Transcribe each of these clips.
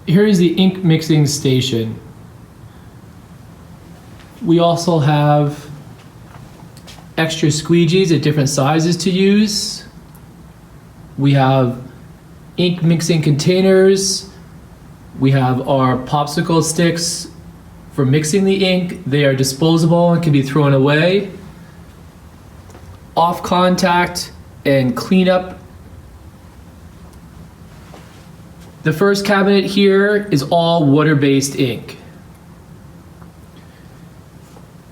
here is the ink mixing station. We also have extra squeegees at different sizes to use. We have ink mixing containers. We have our popsicle sticks for mixing the ink. They are disposable and can be thrown away. Off contact and cleanup. The first cabinet here is all water-based ink.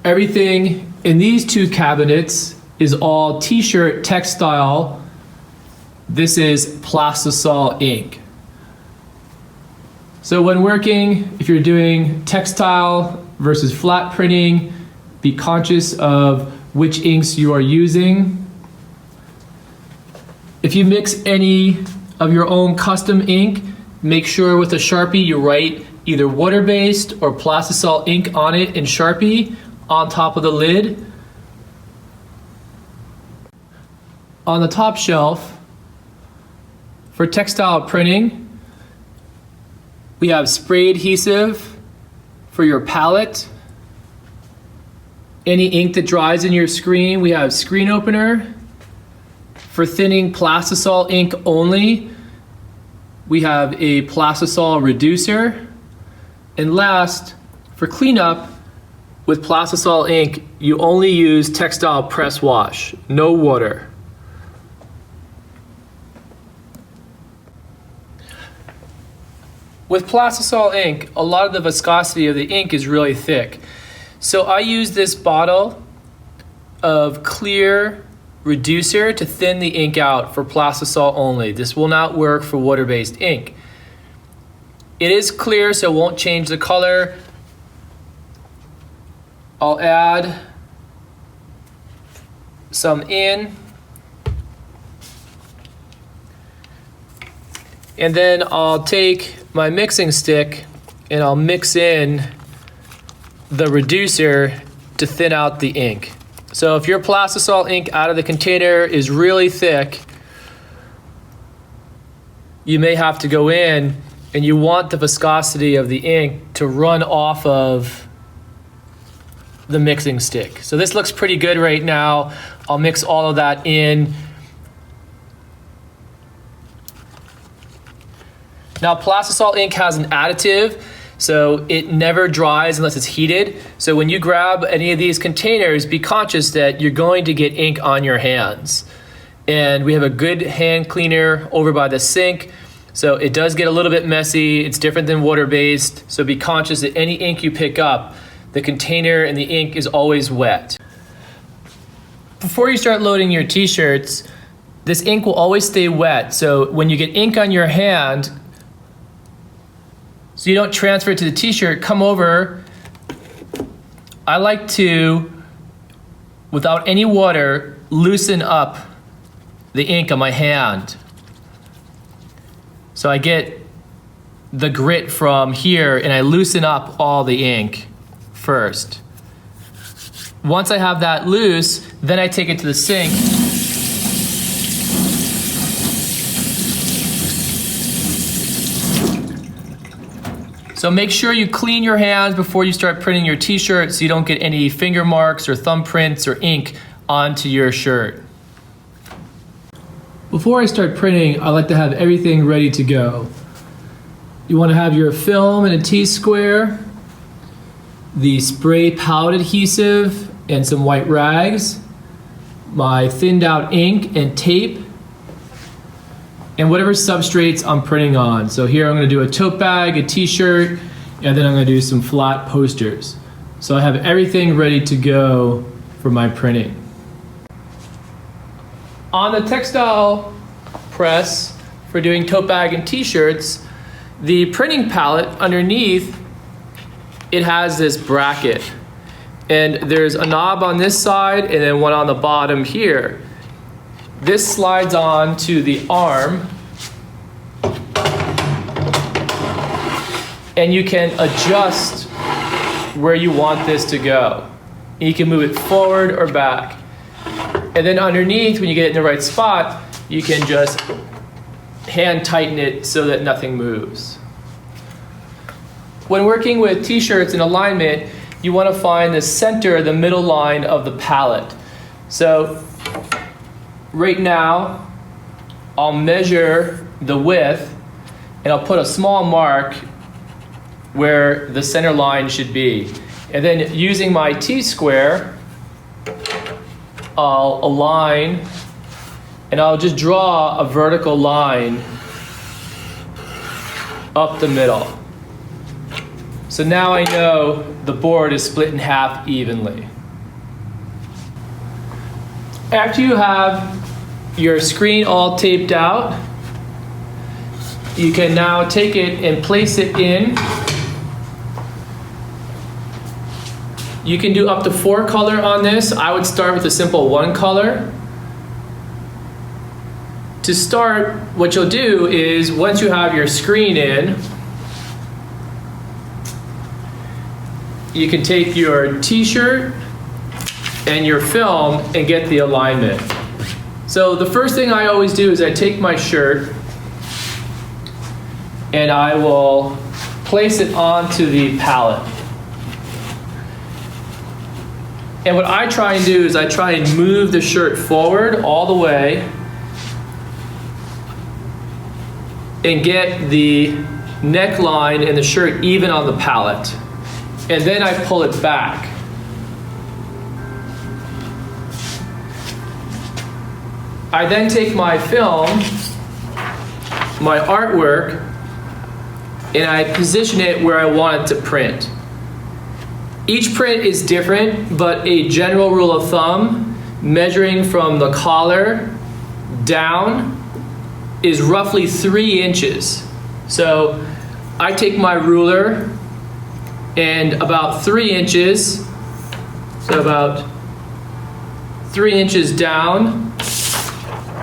Everything in these two cabinets is all t-shirt textile. This is Plastisol ink. So when working, if you're doing textile versus flat printing, be conscious of which inks you are using. If you mix any of your own custom ink, make sure with a Sharpie you write either water-based or Plastisol ink on it in Sharpie on top of the lid. On the top shelf, for textile printing, we have spray adhesive for your palette. Any ink that dries in your screen, we have screen opener. For thinning Plastisol ink only, we have a Plastisol Reducer. And last, for cleanup, with Plastisol ink, you only use textile press wash, no water. With Plastisol ink, a lot of the viscosity of the ink is really thick. So I use this bottle of clear reducer to thin the ink out for Plastisol only. This will not work for water-based ink. It is clear, so it won't change the color. I'll add some in. And then I'll take my mixing stick and I'll mix in the reducer to thin out the ink. So if your Plastisol ink out of the container is really thick, you may have to go in and you want the viscosity of the ink to run off of the mixing stick. So this looks pretty good right now. I'll mix all of that in. Now Plastisol ink has an additive, so it never dries unless it's heated. So when you grab any of these containers, be conscious that you're going to get ink on your hands. And we have a good hand cleaner over by the sink, so it does get a little bit messy. It's different than water-based, so be conscious that any ink you pick up, the container and the ink is always wet. Before you start loading your t-shirts, this ink will always stay wet. So when you get ink on your hand, so you don't transfer it to the t-shirt, come over. I like to, without any water, loosen up the ink on my hand. So I get the grit from here and I loosen up all the ink first. Once I have that loose, then I take it to the sink. So make sure you clean your hands before you start printing your t-shirt so you don't get any finger marks or thumbprints or ink onto your shirt. Before I start printing, I like to have everything ready to go. You want to have your film in a T-square, the spray palette adhesive and some white rags, my thinned out ink and tape, and whatever substrates I'm printing on. So here I'm going to do a tote bag, a t-shirt, and then I'm going to do some flat posters. So I have everything ready to go for my printing. On the textile press for doing tote bag and t-shirts, the printing palette underneath, it has this bracket. And there's a knob on this side and then one on the bottom here. This slides on to the arm and you can adjust where you want this to go. You can move it forward or back. And then underneath, when you get it in the right spot, you can just hand tighten it so that nothing moves. When working with t-shirts in alignment, you want to find the center, the middle line of the palette. So right now, I'll measure the width and I'll put a small mark where the center line should be. And then using my T-square, I'll align and I'll just draw a vertical line up the middle. So now I know the board is split in half evenly. After you have your screen all taped out, you can now take it and place it in. You can do up to 4 color on this. I would start with a simple 1 color. To start, what you'll do is once you have your screen in, you can take your t-shirt and your film and get the alignment. So the first thing I always do is I take my shirt and I will place it onto the palette. And what I try and do is I try and move the shirt forward all the way and get the neckline and the shirt even on the palette. And then I pull it back. I then take my film, my artwork, and I position it where I want it to print. Each print is different, but a general rule of thumb, measuring from the collar down is roughly 3 inches. So I take my ruler and about 3 inches, so about 3 inches down,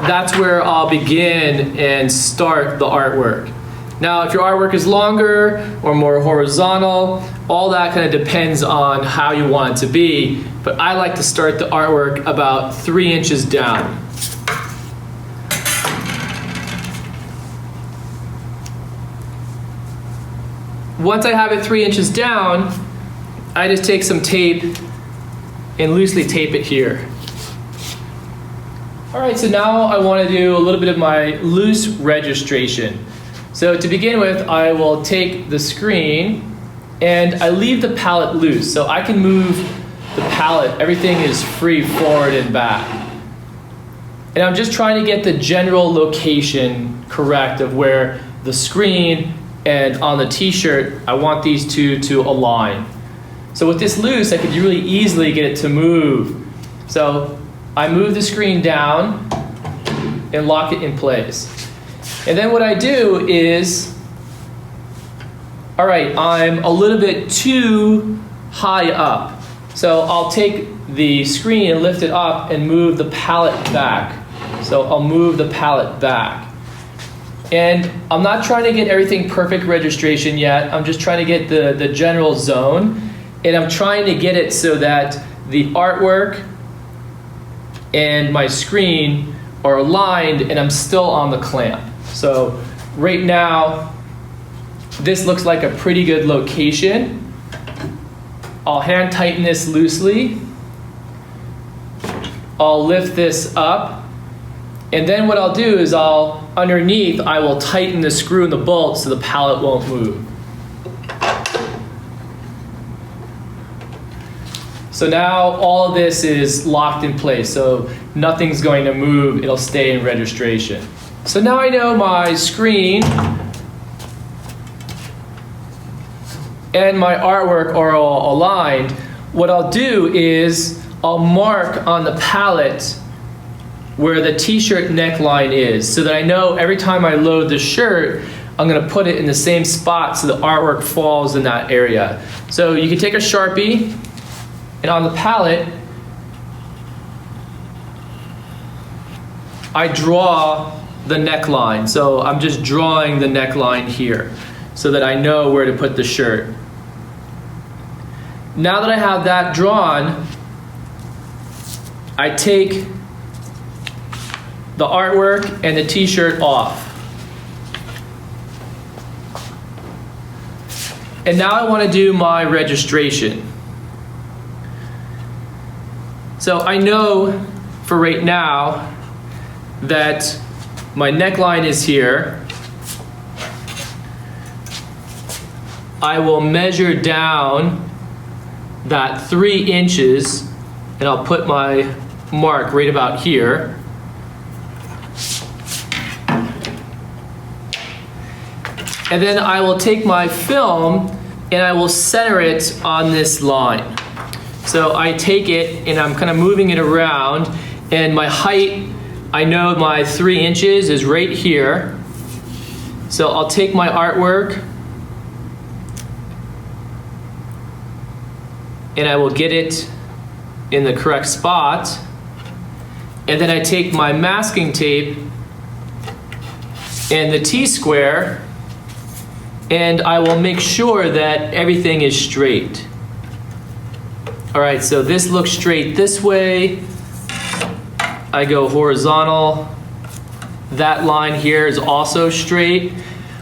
that's where I'll begin and start the artwork. Now, if your artwork is longer or more horizontal, all that kind of depends on how you want it to be, but I like to start the artwork about 3 inches down. Once I have it 3 inches down, I just take some tape and loosely tape it here. All right, so now I want to do a little bit of my loose registration. So to begin with, I will take the screen and I leave the palette loose. So I can move the palette, everything is free forward and back. And I'm just trying to get the general location correct of where the screen and on the t-shirt, I want these two to align. So with this loose, I could really easily get it to move. So I move the screen down and lock it in place. And then what I do is, all right, I'm a little bit too high up. So I'll take the screen and lift it up and move the palette back. So I'll move the palette back. And I'm not trying to get everything perfect registration yet. I'm just trying to get the general zone. And I'm trying to get it so that the artwork and my screen are aligned and I'm still on the clamp. So right now, this looks like a pretty good location. I'll hand tighten this loosely. I'll lift this up. And then what I'll do is underneath, I will tighten the screw and the bolt so the palette won't move. So now all of this is locked in place, so nothing's going to move, it'll stay in registration. So now I know my screen and my artwork are all aligned. What I'll do is I'll mark on the palette where the t-shirt neckline is so that I know every time I load the shirt, I'm gonna put it in the same spot so the artwork falls in that area. So you can take a Sharpie and on the palette, I draw the neckline. So I'm just drawing the neckline here so that I know where to put the shirt. Now that I have that drawn, I take the artwork and the t-shirt off. And now I want to do my registration. So I know for right now that my neckline is here. I will measure down that 3 inches, and I'll put my mark right about here. And then I will take my film and I will center it on this line. So I take it and I'm kind of moving it around, and my height, I know my 3 inches is right here. So I'll take my artwork and I will get it in the correct spot. And then I take my masking tape and the T-square, and I will make sure that everything is straight. All right, so this looks straight this way. I go horizontal. That line here is also straight.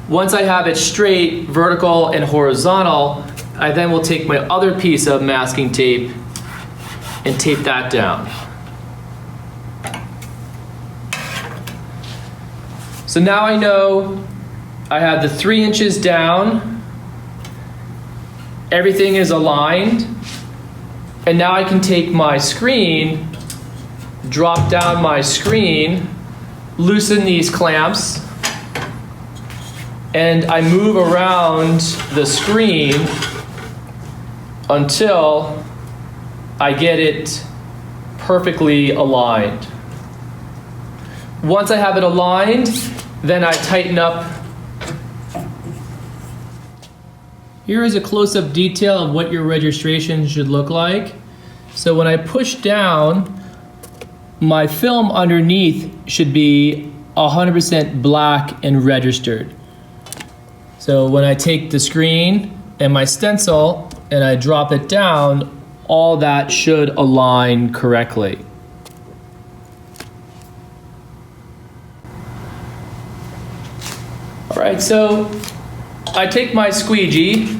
Once I have it straight, vertical, and horizontal, I then will take my other piece of masking tape and tape that down. So now I know I have the 3 inches down, everything is aligned, and now I can take my screen, drop down my screen, loosen these clamps, and I move around the screen until I get it perfectly aligned. Once I have it aligned, then I tighten up. Here is a close-up detail of what your registration should look like. So when I push down, my film underneath should be 100% black and registered. So when I take the screen and my stencil and I drop it down, all that should align correctly. All right, so I take my squeegee,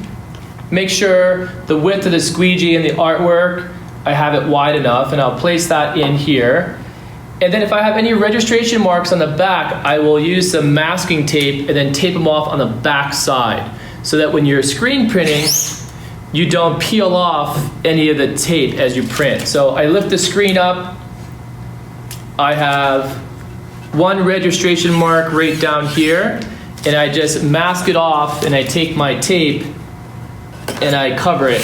make sure the width of the squeegee and the artwork, I have it wide enough, and I'll place that in here. And then if I have any registration marks on the back, I will use some masking tape and then tape them off on the back side, so that when you're screen printing, you don't peel off any of the tape as you print. So I lift the screen up, I have one registration mark right down here, and I just mask it off, and I take my tape and I cover it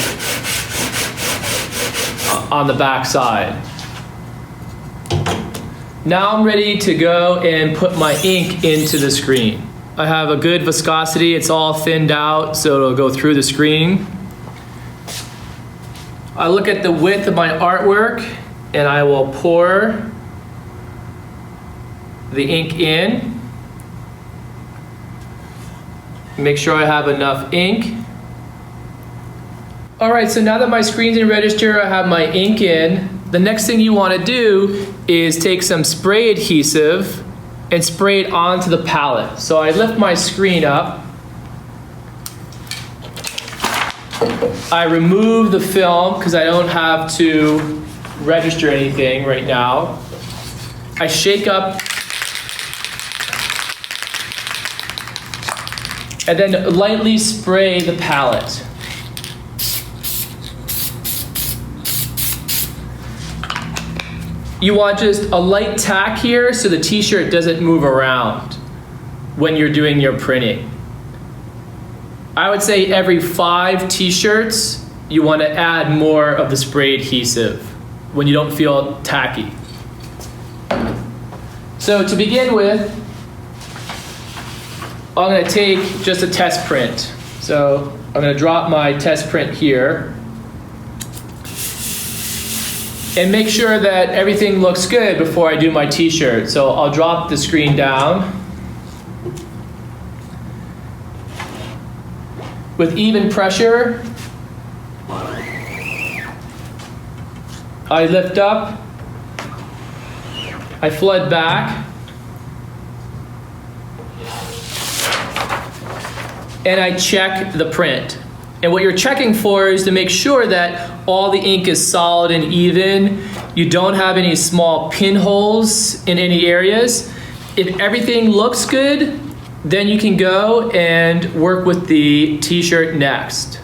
on the back side. Now I'm ready to go and put my ink into the screen. I have a good viscosity, it's all thinned out, so it'll go through the screen. I look at the width of my artwork and I will pour the ink in. Make sure I have enough ink. All right, so now that my screen's in register, I have my ink in. The next thing you want to do is take some spray adhesive and spray it onto the palette. So I lift my screen up. I remove the film because I don't have to register anything right now. I shake up and then lightly spray the palette. You want just a light tack here so the t-shirt doesn't move around when you're doing your printing. I would say every 5 t-shirts, you want to add more of the spray adhesive when you don't feel tacky. So to begin with, I'm going to take just a test print. So I'm going to drop my test print here. And make sure that everything looks good before I do my t-shirt. So I'll drop the screen down. With even pressure, I lift up, I flood back, and I check the print. And what you're checking for is to make sure that all the ink is solid and even. You don't have any small pinholes in any areas. If everything looks good, then you can go and work with the t-shirt next.